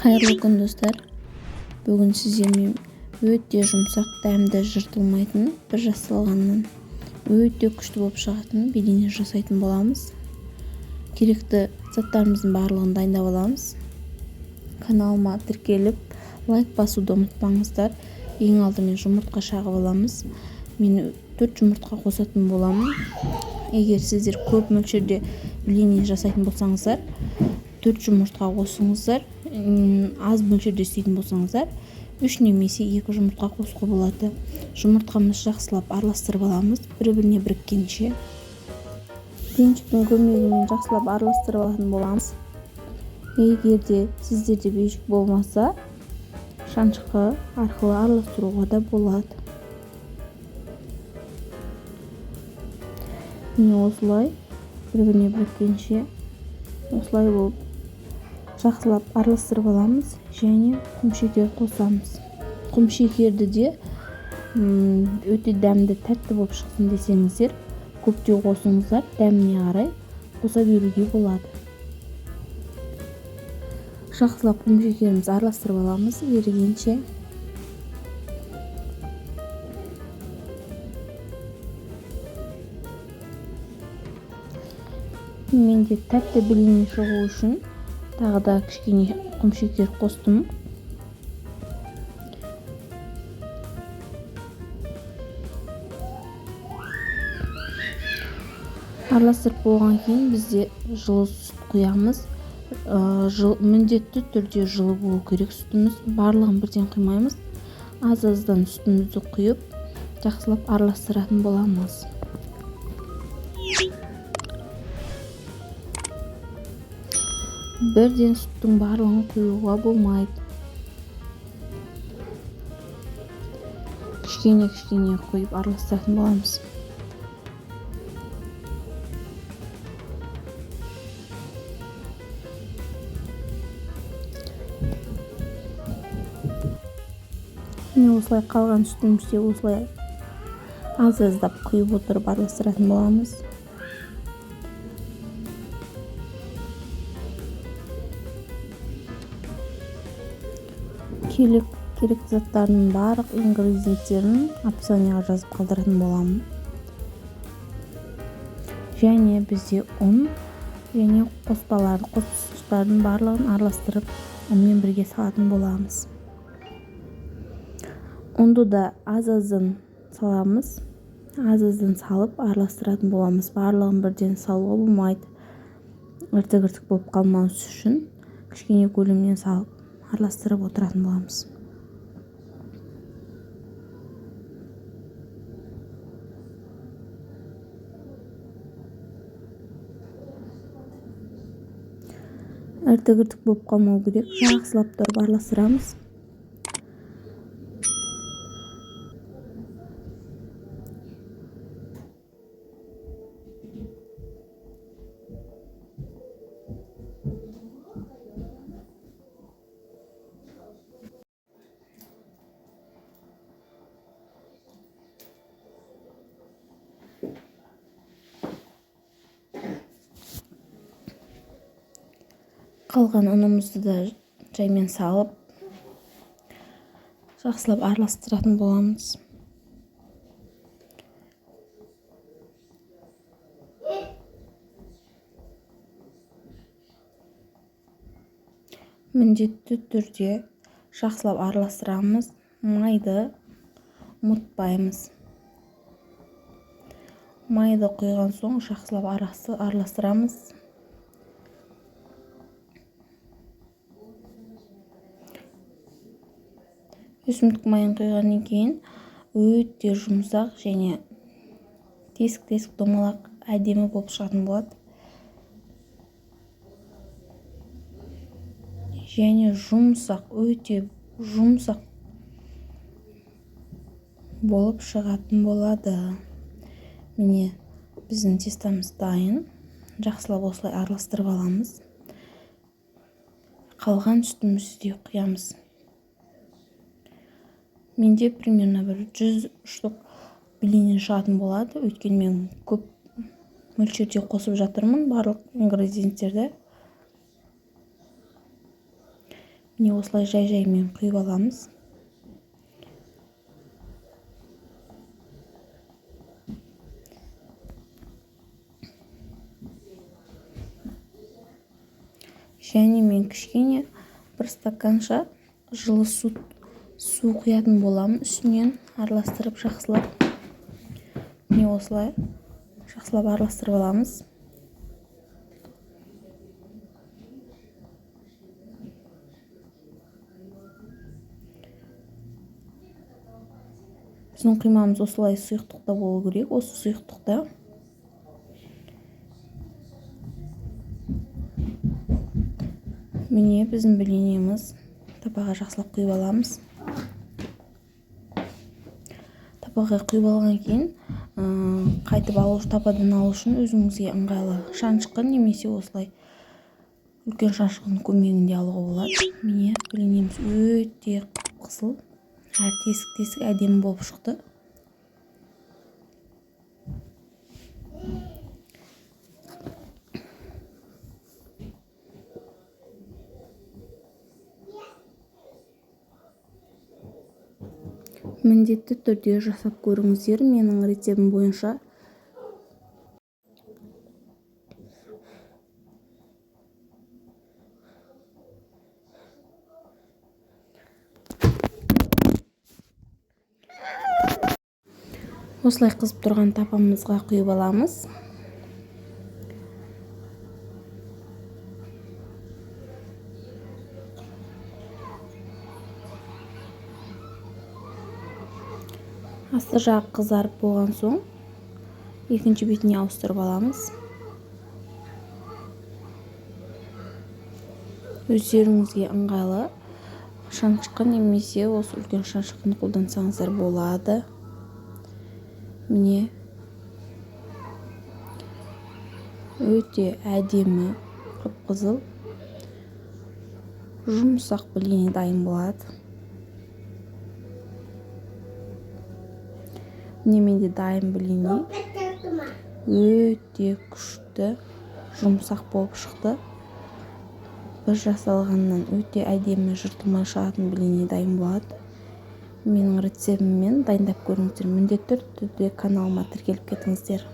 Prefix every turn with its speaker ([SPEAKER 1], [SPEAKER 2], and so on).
[SPEAKER 1] Қайырлы күн достар. Бүгін сіздермен өте жұмсақ, дәмді, жыртылмайтын, бір жасалғаннан өте күшті болып шығатын белене жасайтын боламыз. Керекті заттарымыздың барлығын дайындап аламыз. Каналыма тіркеліп, лайк басуды ұмытпаңыздар. Ең алдымен жұмыртқа шағып аламыз. Мен 4 жұмыртқа қосатын боламын. Егер сіздер көп мөлшерде белене жасайтын болсаңыздар, 4 жұмыртқа қосыңыздар. Аз мөлшерде істейтін болсаңыздар, 3 немесе 2 жұмыртқа қосуға болады. Жұмыртқамызды жақсылап араластырып аламыз, бір-біріне біріккенше. Бенчиктің көмегімен жақсылап араластырып алатын боламыз. Егер де сіздерде бенчик болмаса, шанышқы арқылы араластыруға да болады. Міне осылай бір-біріне біріккенше осылай болып жақсылап араластырып аламыз және құмшекер қосамыз. Құмшекерді де өте дәмді, тәтті болып шықсын десеңіздер, көптеу қосыңыздар, дәміне қарай қоса беруге болады. Жақсылап құмшекерімізді араластырып аламыз ерігенше. Менде тәтті белене шығу үшін тағы да кішкене құмшекер қостым. Араластырып болған кейін бізде жылы сүт құямыз. Міндетті түрде жылы болу керек сүтіміз. Барлығын бірден құймаймыз. Аз-аздан сүтімізді құйып, жақсылап араластыратын боламыз. Бірден сүттің барлығын құюға болмайды. Кішкене құйып араластыратын боламыз. Міне осылай қалған сүтімізде осылай аз-аздап құйып отырып араластыратын боламыз. Керек заттардың барлық ингредиенттерін описаниеға жазып қалдыратын боламын. Және бізде ұн және қоспалардың барлығын араластырып, ұнмен бірге салатын боламыз. Ұнды да аз-аздан саламыз. Аз-аздан салып араластыратын боламыз. Барлығын бірден салуға болмайды. Іртік-іртік болып қалмауымыз үшін кішкене көлемнен салып араластырып отыратын боламыз. Іртік-іртік болып қалмау керек. Жақсылап тұрып араластырамыз. Қалған ұнымызды да жаймен салып, жақсылап араластыратын боламыз. Міндетті түрде жақсылап араластырамыз. Майды ұмытпаймыз. Майды құйған соң жақсылап араластырамыз. Өсімдік майын құйғаннан кейін өте жұмсақ және тесік-тесік домалақ әдемі болып шығатын болады. Және өте жұмсақ болып шығатын болады. Міне біздің тестамыз дайын. Жақсылап осылай араластырып аламыз. Қалған сүтімізді құямыз. Менде примерно 100 штук белене шығатын болады. Өйткені мен көп мөлшерде қосып жатырмын барлық ингредиенттерді. міне осылай жай-жаймен құйып аламыз. Және мен кішкене бір стаканша жылы су құятын боламын, үстінен араластырып жақсылап. Міне осылай жақсылап араластырып аламыз. Біздің құймамыз осылай сұйықтықта болу керек. Осы сұйықтықта міне біздің блиніміз табаға жақсылап құйып аламыз. Табаға құйып алған кейін қайтып табадан алу үшін өзіңізге ыңғайлы шанышқы немесе осылай үлкен шанышқының көмегінде алуға болады. Міне блиніміз өте қызыл, тесік-тесік әдемі болып шықты. Міндетті түрде жасап көріңіздер менің рецептім бойынша. Осылай қызып тұрған табамызға құйып аламыз. Асты жағы қызарып болған соң екінші бетіне ауыстырып аламыз. Өздеріңізге ыңғайлы шанышқы немесе осы үлкен шанышқыны қолдансаңыздар болады. Міне өте әдемі қып-қызыл жұмсақ блини дайын болады. Міне менде дайын блини өте күшті жұмсақ болып шықты. Бір жасалғаннан өте әдемі жыртылмай шығатын блини дайын болады. Менің рецептіммен дайындап көріңіздер. Міндетті түрде каналыма тіркеліп кетіңіздер.